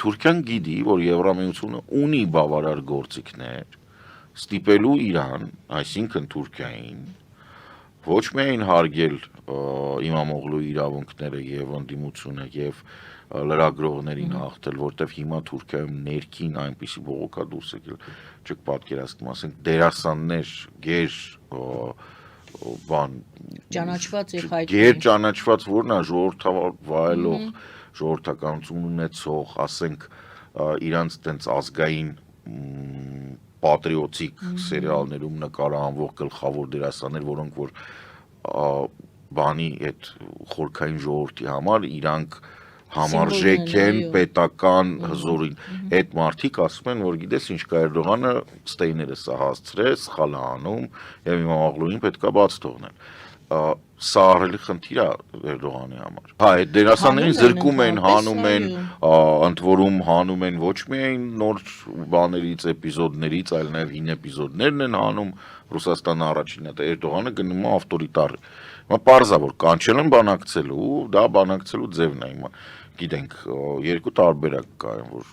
Թուրքիան գիտի, որ Եվրամիությունը ունի բավարար գործիքներ ստիպելու Իրան, այսինքն Թուրքիային, ոչ միայն հարգել Իմամօղլու իրավունքները եւ ընդդիմությունը եւ լրագրողներին հաղթել, որտեվ հիմա Թուրքիայում ներքին այնպիսի բողոքա դուրս եկել, չեք պատկերացնում, ասենք դերասաններ, գեր բան ճանաչված եւ հայտնի գեր ճանաչված որն է ժողովրդավար վայելող ժողովրդականություն ունեցող, ասենք իրանց տենց ազգային պատրիոտիկ սերիալներում նկարահանվող գլխավոր դերասաններ, որոնք որ բանի այդ խորքային ժողովրդի համար իրանք համարժեք են պետական հզորին։ Այդ մարդիկ ասում են, որ գիտես ինչ կա Էրդողանը ստեյները սա հասցրեց, սխալ է անում եւ Իմամօղլուին պետքա բաց թողնել։ Սա ահռելի խնդիր է Էրդողանի համար։ Հա, այդ դերասաններին զրկում են, հանում են, ընդ որում հանում են ոչ միայն նոր բաներից, էպիզոդներից, այլ նաև հին էպիզոդներն են հանում Ռուսաստանը առաջինը, դա Էրդողանը գնում է ավտորիտար։ Հիմա պարզա որ կանչել են բանակցելու, դա բանակցելու ձևն է հիմա։ Գիտենք, երկու տարբերակ կա, որ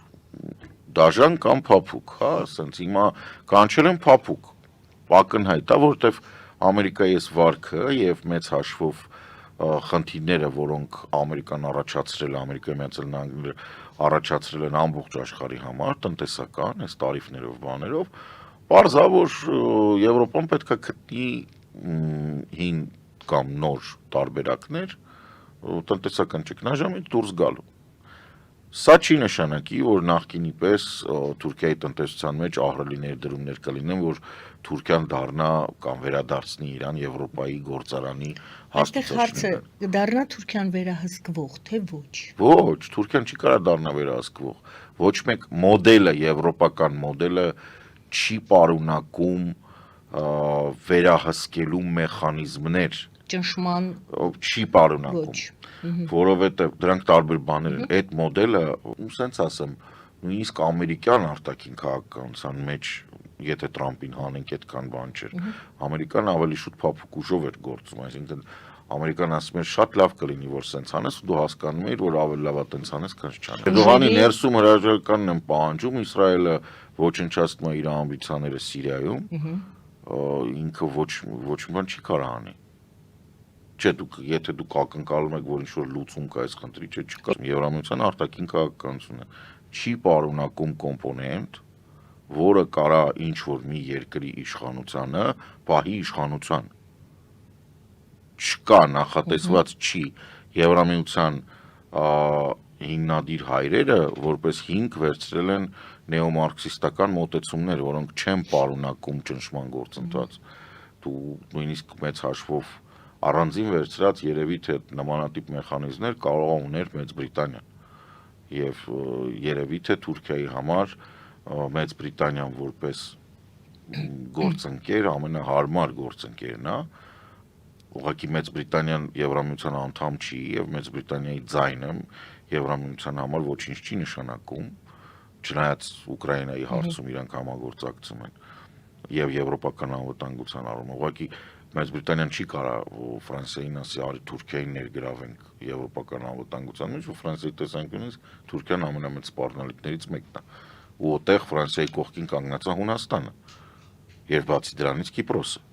դաժան կամ փափուկ, հա, ասենց հիմա կանչել են փափուկ։ Ակնհայտ է, որտեվ Ամերիկայի այս վարքը եւ մեծ հաշվով խնդիրները, որոնք Ամերիկան առաջացրել է, Ամերիկայի Միացյալ Նահանգները առաջացրել են ամբողջ աշխարհի համար, տնտեսական, այս տարիֆներով, բաներով, պարզա որ Եվրոպան պետք է գտնի հին կամ նոր տարբերակներ տնտեսական ճգնաժամից դուրս գալու։ Սա չի նշանակի, որ նախկինի պես Թուրքիայի տնտեսության մեջ ահռելի ներդրումներ կլինեն, որ Թուրքիան դառնա կամ վերադարձնի Իրան Եվրոպայի գործարանի հաստատությունները։ Դառնա Թուրքիան վերահսկվող, թե ոչ։ Ոչ, Թուրքիան չի կարող դառնա վերահսկվող։ Ոչ մեկ մոդելը, եվրոպական մոդելը չի պարունակում վերահսկելու մեխանիզմներ։ Ճնշման չի պարունակում, որովհետև դրանք տարբեր բաներ են։ Այդ մոդելը, սենց ասեմ, նույնիսկ ամերիկյան արտաքին քաղաքականության մեջ, եթե Տրամպին հանենք, այդքան բան չէր։ Ամերիկան ավելի շուտ փափուկ ուժով էր գործում, այսինքն Ամերիկան ասում էր շատ լավ կլինի, որ սենց անես, ու դու հասկանում էիր, որ ավելի լավ է տենց անես, քան չանես։ Էրդողանի ներսում հրաժարականն են պահանջում, Իսրայելը ոչնչացնում է իր ամբիցիաները Սիրիայում, ինքը ոչ մի բան չի կարող անի։ Չէ, եթե դուք ակնկալում եք, որ ինչ-որ լուծում կա այս խնդրի, չէ, չկա։ Եվրամիության արտաքին քաղաքականությունը չի պարունակում կոմպոնենտ, որը կարա ինչ-որ մի երկրի իշխանությանը պահի իշխանության։ Չկա, նախատեսված չի։ Եվրամիության հիմնադիր հայրերը, որպես հիմք վերցրել են նեոմարքսիստական մոտեցումներ, որոնք չեն պարունակում ճնշման գործընթաց։ Դու նույնիսկ մեծ հաշվով առանձին վերցրած երևի թե նմանատիպ մեխանիզմներ կարող ուներ Մեծ Բրիտանիան եւ երևի թե Թուրքիայի համար Մեծ Բրիտանիան որպես գործընկեր ամենահարմար գործընկերն է, ուղղակի Մեծ Բրիտանիան Եվրամիության անդամ չի եւ Մեծ Բրիտանիայի ձայնը Եվրամիության համար ոչինչ չի նշանակում, չնայած Ուկրաինայի հարցում իրանք համագործակցում են եւ եվրոպական անվտանգության առումով, ուղղակի Մեծ Բրիտանիան չի կարող Ֆրանսիային ասի, արի Թուրքիային ներգրավենք եվրոպական անվտանգության մեջ, ու Ֆրանսիայի տեսանկյունից Թուրքիան ամենամեծ սպառնալիքներից մեկն է, ու այդտեղ Ֆրանսիայի կողքին կանգնած է Հունաստանը, եւ բացի դրանից Կիպրոսը,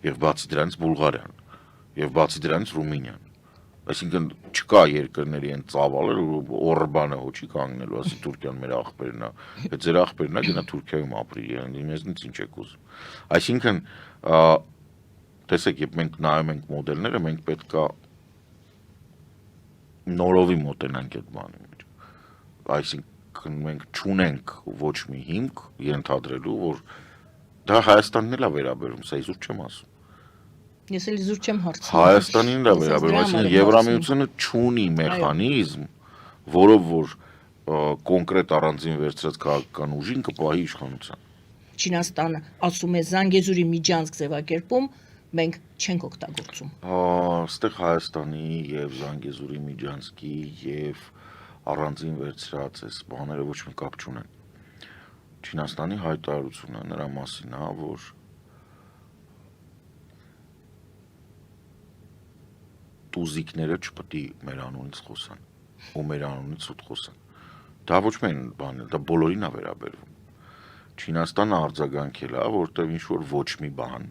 եւ բացի դրանից Բուլղարիան, եւ բացի դրանից Ռումինիան, այսինքն չկա երկրների այն ծավալը, որ Օրբանը հո չի կանգնելու, ասի Թուրքիան մեր աղբերն է, այդ ձեր աղբերն է, գնա Թուրքիայում ապրի, մեզնից ինչ եք ուզում, այսինքն տեսեք, երբ մենք նայում ենք մոդելները, մենք պետք է նորովի մոտենանք այդ բանի մեջ, այսինքն մենք չունենք ոչ մի հիմք ենթադրելու, որ դա Հայաստանն էլ է վերաբերում, սա իզուր չեմ ասում։ Ես էլ իզուր չեմ հարցնում։ Հայաստանին դա վերաբերում, այսինքն Եվրամիությունը չունի մեխանիզմ, որով որ կոնկրետ առանձին վերցրած քաղաքական ուժին կպահի իշխանության։ Չինաստանը ասում է Զանգեզուրի միջանցք ձևակերպում մենք չենք օգտագործում։ Այստեղ Հայաստանի եւ Զանգեզուրի միջանցքի եւ առանձին վերցրած այս բաները ոչ մի կապ չունեն։ Չինաստանի հայտարարությունը նրա մասին է, որ տուզիկները չպետք է մեր անունից խոսան, ու մեր անունից ուտ խոսան։ Դա ոչ միայն բան է, դա բոլորին է վերաբերվում։ Չինաստանը արձագանքել է, որտեղ ինչ որ ոչ մի բան,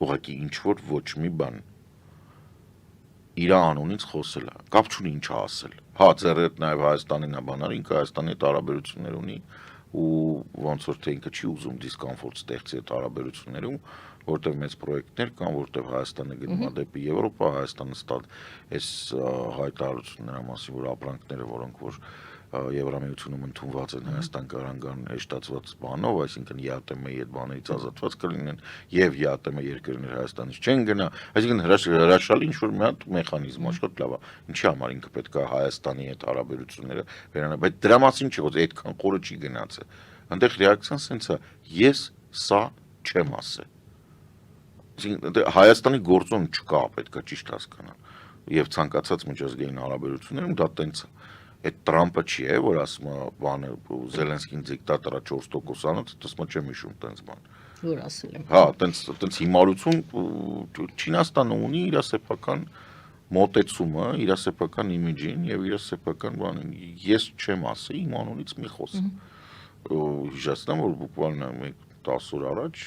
ուղղակի ինչ որ ոչ մի բան իր անունից խոսել է, կապ չունի ինչ ասել։ Հա, ձեռդ նաև Հայաստանին է բանար, ինքը Հայաստանի հետ հարաբերություններ ունի ու ոնց որ թե ինքը չի ուզում դիսկոմֆորտ ստեղծի այդ հարաբերություններում, որտեղ մեծ պրոյեկտներ կան, որտեղ Հայաստանը գնում է դեպի Եվրոպա, Հայաստանը ստադ այս հայտարարությունների մասին, որ ապրանքները, որոնք որ Եվրամիությունում ընդունված են Հայաստան կարան հեշտացված բանով, այսինքն ԵԱՏՄ-ի այդ բաներից ազատված կլինեն եւ ԵԱՏՄ երկրներ Հայաստանից չեն գնա, այսինքն հրաշալի ինչ որ մի հատ մեխանիզմ է, շատ լավ է։ Ինչի համար ինքը պետք է Հայաստանի հետ հարաբերությունները վերանա, բայց դրա մասին չի խոսքը, այդքան խորը չի գնացել։ Այնտեղ ռեակցիան սենց է, ես սա չեմ ասել։ Այսինքն Հայաստանի գործոն չկա, պետք է ճիշտ հասկանալ։ Եվ ցանկացած միջազգային հարաբերություններում դա տենց է։ Այդ Տրամպը չի է, որ ասում է, բանը Զելենսկին դիկտատորա 4% անոց, դասում չեմ հիշում տենց բան։ Որ ասել եմ։ Հա, տենց հիմարություն Չինաստանը ունի իր սեփական մոտեցումը, իր սեփական իմիջին եւ իր սեփական բանին։ Ես չեմ ասի, իմ անունից մի խոս։ Հիշեցնեմ, որ բուկվալն 10 օր առաջ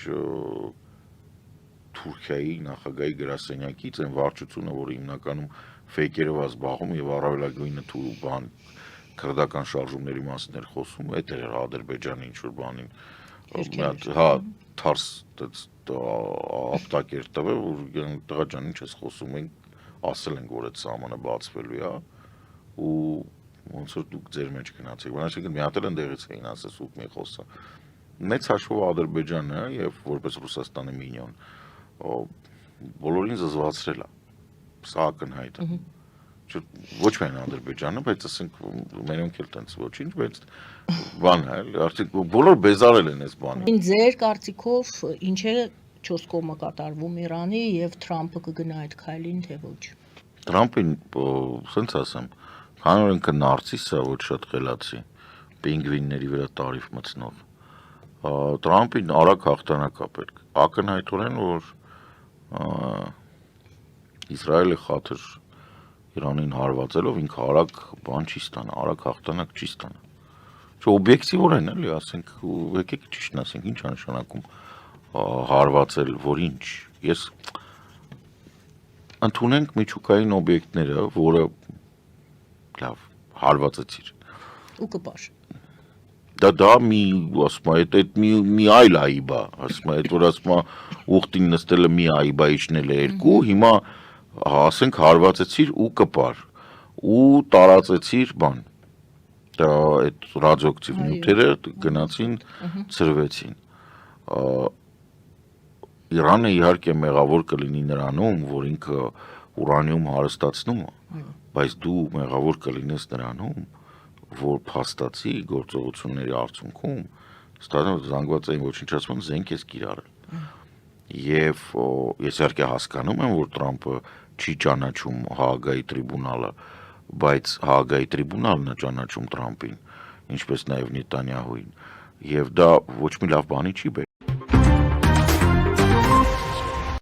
Թուրքիայի նախագահի գրասենյակից այն վարչությունը, որը հիմնականում ֆեյքերով է զբաղվում եւ առավելագույնը բան քրդական շարժումների մասին էր խոսում, այդ էր Ադրբեջանի ինչ որ բանին, հա, թարս ապտակ էր տվել, որ տղա ջան, ինչ ես խոսում, մենք ասել ենք, որ այդ սահմանը բացվելու է, ու ոնց որ դուք ձեր մեջ գնացեք, այսինքն մի հատ էլ ընդեղից էին ասես ու մի խոսա։ Մեծ հաշվով Ադրբեջանը եւ որպես Ռուսաստանի մինյոն բոլորին զզվացրել է։ Սա ակնհայտ է։ Ոչ միայն Ադրբեջանը, բայց ասենք մենոնք էլ տենց ոչինչ, բայց բան է, արդյոք բոլոր բեզարել են այս բանը։ Ձեր կարծիքով ինչ է 4 կողմը կատարվում Իրանի եւ Թրամփը կգնա այդ քայլին, թե ոչ։ Թրամփին, ասենց ասեմ, քանի որ ինքը նարցիս է, ոչ շատ խելացի, պինգվինների վրա տարիֆ մտցնող։ Թրամփին արագ հաղթանակ է պետք։ Ակնհայտորեն, որ Իսրայելը խաթր Իրանին հարվածելով ինքը արագ բան չի ստանա, արագ հաղթանակ չի ստանա։ Օբյեկտիվորեն էլի, ասենք, եկեք ճիշտն ասենք, ինչ է նշանակում հարվածել, որ ինչ։ Ես ընդունենք միջուկային օբյեկտները, որը լավ հարվածեցիր։ Ու կպար։ Դա մի, ասում է, այդ մի այլ այբա, ասում է, այդ որ ասում է, ուխտին նստելը մի այբա իջնել է երկու, հիմա ասենք հարվածեցիր ու կպար, ու տարածեցիր բան, դա այդ ռադիոակտիվ նյութերը գնացին, ծրվեցին։ Իրանը իհարկե մեղավոր կլինի նրանում, որ ինքը ուրանիում հարստացնում է, բայց դու մեղավոր կլինես նրանում, որ փաստացի գործողությունների արդյունքում զանգվածային ոչնչացման զենք ես կիրառել։ Եվ ես իհարկե հասկանում եմ, որ Թրամփը չի ճանաչում Հաագայի տրիբունալը, բայց Հաագայի տրիբունալն է ճանաչում Թրամփին, ինչպես նաև Նետանյահուին, եւ դա ոչ մի լավ բանի չի